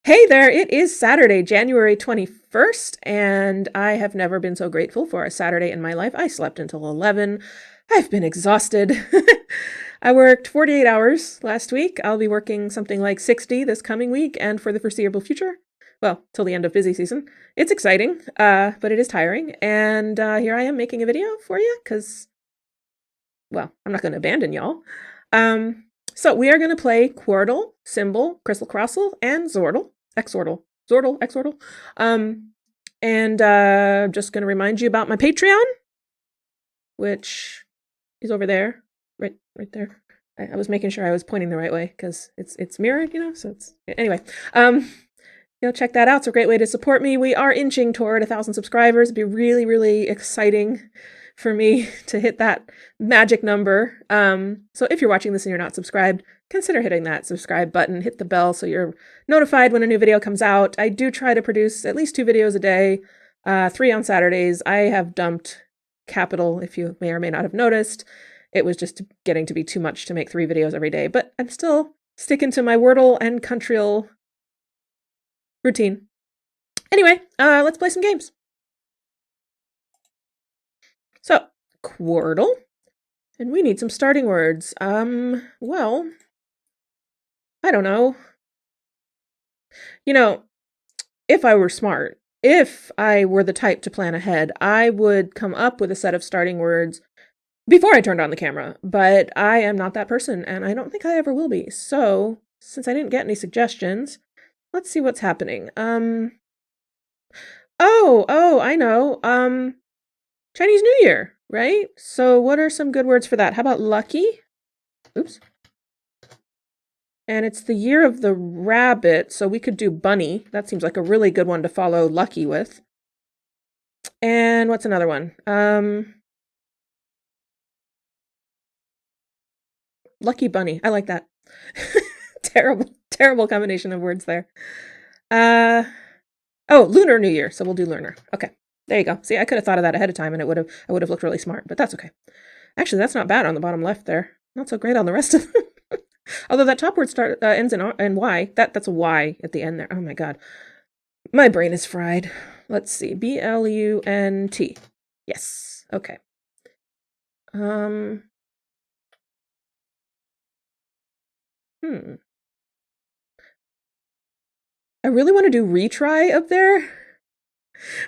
Hey there, it is Saturday, January 21st, and I have never been so grateful for a Saturday in my life. I slept until 11. I've been exhausted. I worked 48 hours last week. I'll be working something like 60 this coming week and for the foreseeable future. Well, till the end of busy season. It's exciting, but it is tiring. And here I am making a video for you because, well, I'm not going to abandon y'all. So we are going to play Quordle, Symble, Crissle Crossle, and Xordle. Xordle. And just going to remind you about my Patreon, which is over there, right there. I was making sure I was pointing the right way because it's mirrored, you know. So it's anyway. Check that out. It's a great way to support me. We are inching toward 1,000 subscribers. It'd be really, really exciting for me to hit that magic number. So if you're watching this and you're not subscribed, consider hitting that subscribe button, hit the bell so you're notified when a new video comes out. I do try to produce at least 2 videos a day, 3 on Saturdays. I have dumped capital, if you may or may not have noticed. It was just getting to be too much to make 3 videos every day, but I'm still sticking to my Wordle and Countryl routine. Anyway, let's play some games. So, Quordle. And we need some starting words. Well, I don't know. You know, if I were smart, if I were the type to plan ahead, I would come up with a set of starting words before I turned on the camera. But I am not that person, and I don't think I ever will be. So, since I didn't get any suggestions, let's see what's happening. Oh, I know. Chinese New Year, right? So what are some good words for that? How about lucky? Oops. And it's the year of the rabbit, so we could do bunny. That seems like a really good one to follow lucky with. And what's another one? Lucky bunny. I like that. Terrible combination of words there. Oh, Lunar New Year. So we'll do lunar. Okay. There you go. See, I could have thought of that ahead of time and I would have looked really smart, but that's okay. Actually, that's not bad on the bottom left there. Not so great on the rest of them. Although that top word ends in Y. That's a Y at the end there. Oh my god. My brain is fried. Let's see. BLUNT. Yes. Okay. I really want to do retry up there.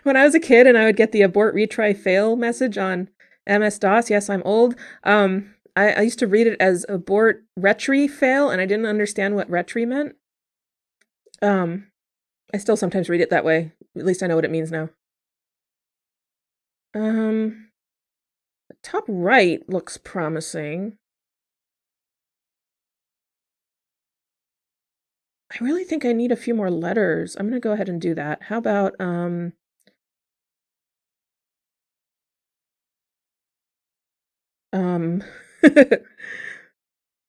When I was a kid and I would get the abort, retry, fail message on MS-DOS, yes, I'm old, I used to read it as abort, retry, fail, and I didn't understand what retry meant. I still sometimes read it that way. At least I know what it means now. The top right looks promising. I really think I need a few more letters. I'm going to go ahead and do that. How about,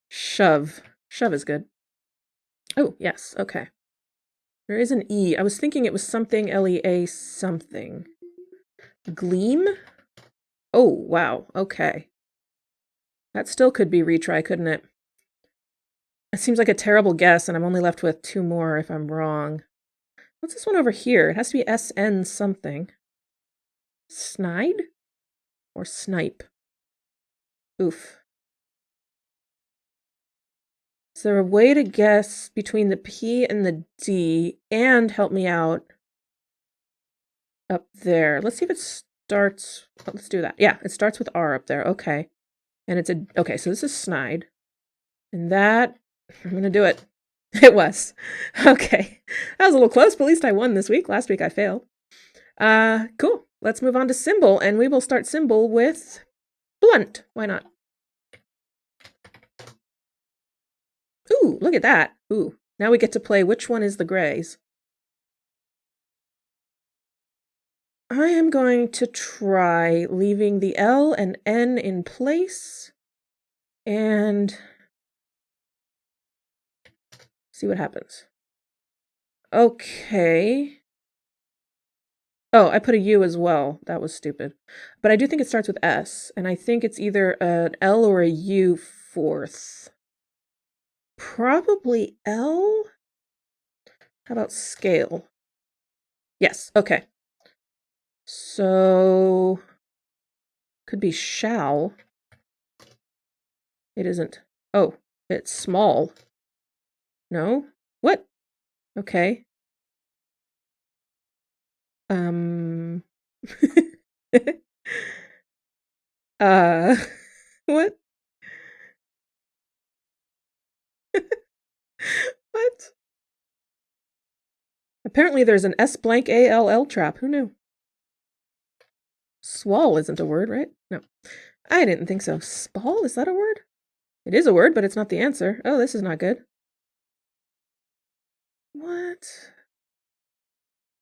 shove. Shove is good. Oh, yes. Okay. There is an E. I was thinking it was something LEA something. Gleam? Oh, wow. Okay. That still could be retry, couldn't it? It seems like a terrible guess, and I'm only left with 2 more if I'm wrong. What's this one over here? It has to be SN something. Snide? Or snipe? Oof. Is there a way to guess between the P and the D and help me out up there? Let's see if it starts... Let's do that. Yeah, it starts with R up there. Okay. And it's a... Okay, so this is snide. And that... I'm going to do it. It was. Okay. That was a little close, but at least I won this week. Last week I failed. Cool. Let's move on to Symble, and we will start Symble with blunt. Why not? Ooh, look at that. Ooh, now we get to play which one is the grays. I am going to try leaving the L and N in place and see what happens. Okay. Oh, I put a U as well. That was stupid. But I do think it starts with S, and I think it's either an L or a U fourth. Probably L? How about scale? Yes, okay. So, could be shall. It isn't. Oh, it's small. No? What? Okay. uh, what? What? Apparently there's an S blank ALL trap. Who knew? Swall isn't a word, right? No. I didn't think so. Spall? Is that a word? It is a word, but it's not the answer. Oh, this is not good. What?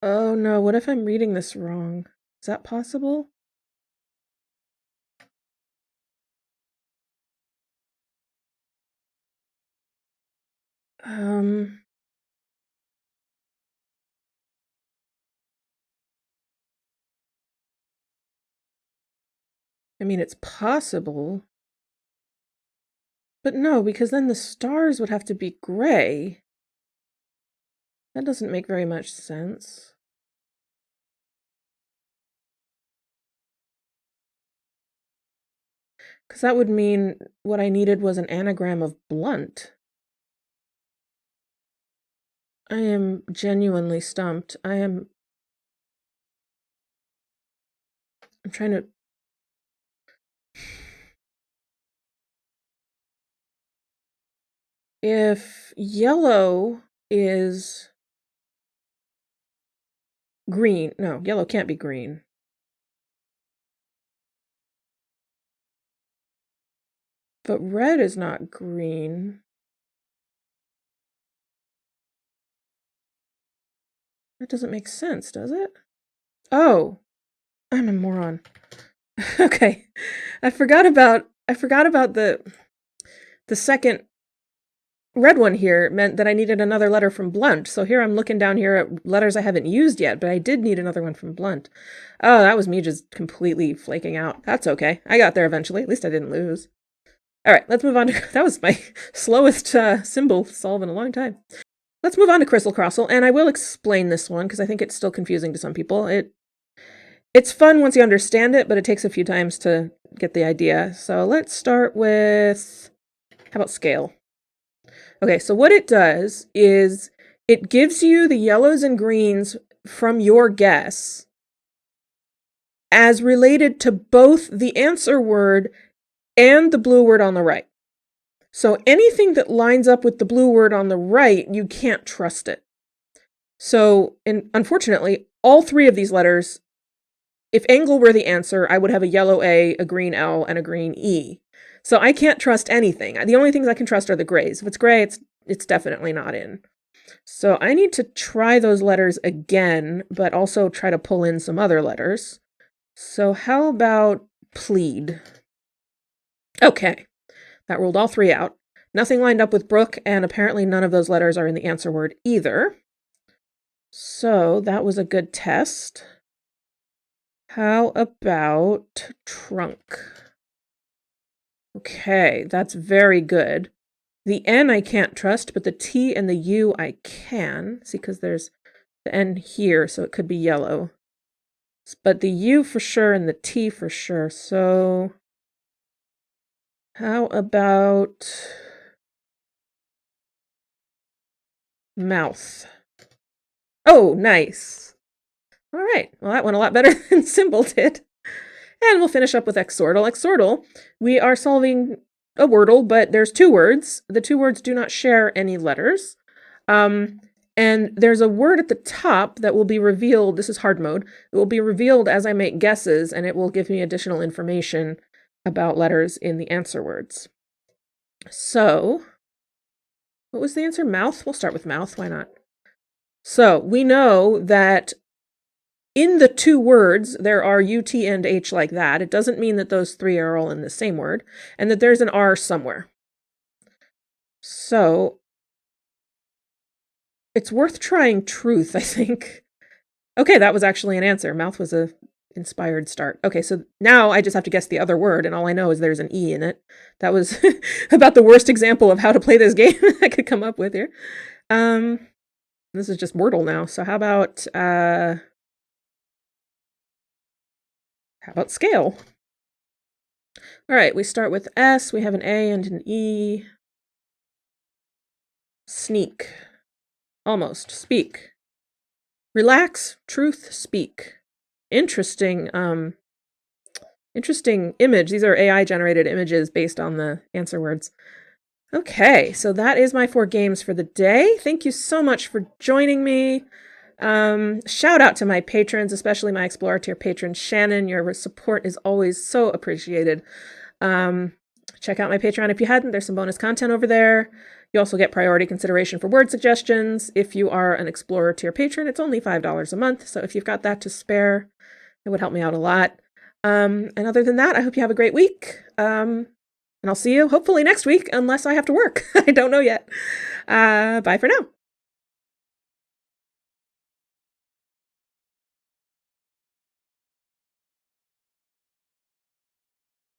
Oh no, what if I'm reading this wrong? Is that possible? I mean, it's possible. But no, because then the stars would have to be gray. That doesn't make very much sense. Because that would mean what I needed was an anagram of blunt. I am genuinely stumped. I'm trying to... If yellow is green... No, yellow can't be green. But red is not green. That doesn't make sense, does it? Oh, I'm a moron. Okay. I forgot about the second red one here meant that I needed another letter from blunt. So here I'm looking down here at letters I haven't used yet, but I did need another one from blunt. Oh, that was me just completely flaking out. That's okay. I got there eventually. At least I didn't lose. All right, let's move on to... That was my slowest Symble solve in a long time. Let's move on to Crissle Crossle, and I will explain this one because I think it's still confusing to some people. It's fun once you understand it, but it takes a few times to get the idea. So let's start with... How about scale? Okay, so what it does is it gives you the yellows and greens from your guess as related to both the answer word and the blue word on the right. So anything that lines up with the blue word on the right, you can't trust it. So, unfortunately, all three of these letters, if angle were the answer, I would have a yellow A, a green L, and a green E. So I can't trust anything. The only things I can trust are the grays. If it's gray, it's definitely not in. So I need to try those letters again, but also try to pull in some other letters. So how about plead? Okay, that ruled all three out. Nothing lined up with brook, and apparently none of those letters are in the answer word either. So that was a good test. How about trunk? Okay, that's very good. The N I can't trust, but the T and the U I can. See, because there's the N here, so it could be yellow. But the U for sure and the T for sure. So how about mouth? Oh, nice. All right. Well, that went a lot better than Symble did. And we'll finish up with Xordle. Xordle, we are solving a Wordle, but there's two words. The two words do not share any letters. And there's a word at the top that will be revealed. This is hard mode. It will be revealed as I make guesses, and it will give me additional information about letters in the answer words. So, what was the answer? Mouth? We'll start with mouth. Why not? So, we know that in the two words, there are U, T, and H like that. It doesn't mean that those three are all in the same word, and that there's an R somewhere. So, it's worth trying truth, I think. Okay, that was actually an answer. Mouth was a inspired start. Okay, so now I just have to guess the other word, and all I know is there's an E in it. That was about the worst example of how to play this game I could come up with here. This is just Wordle now. So how about scale? All right, we start with S. We have an A and an E. Sneak. Almost. Speak. Relax. Truth. Speak. Interesting. Interesting image. These are AI generated images based on the answer words. Okay, so that is my 4 games for the day. Thank you so much for joining me. Shout out to my patrons, especially my Explorer tier patron, Shannon. Your support is always so appreciated. Check out my Patreon if you hadn't. There's some bonus content over there. You also get priority consideration for word suggestions. If you are an Explorer tier patron, it's only $5 a month. So if you've got that to spare, it would help me out a lot. And other than that, I hope you have a great week. And I'll see you hopefully next week, unless I have to work. I don't know yet. Bye for now.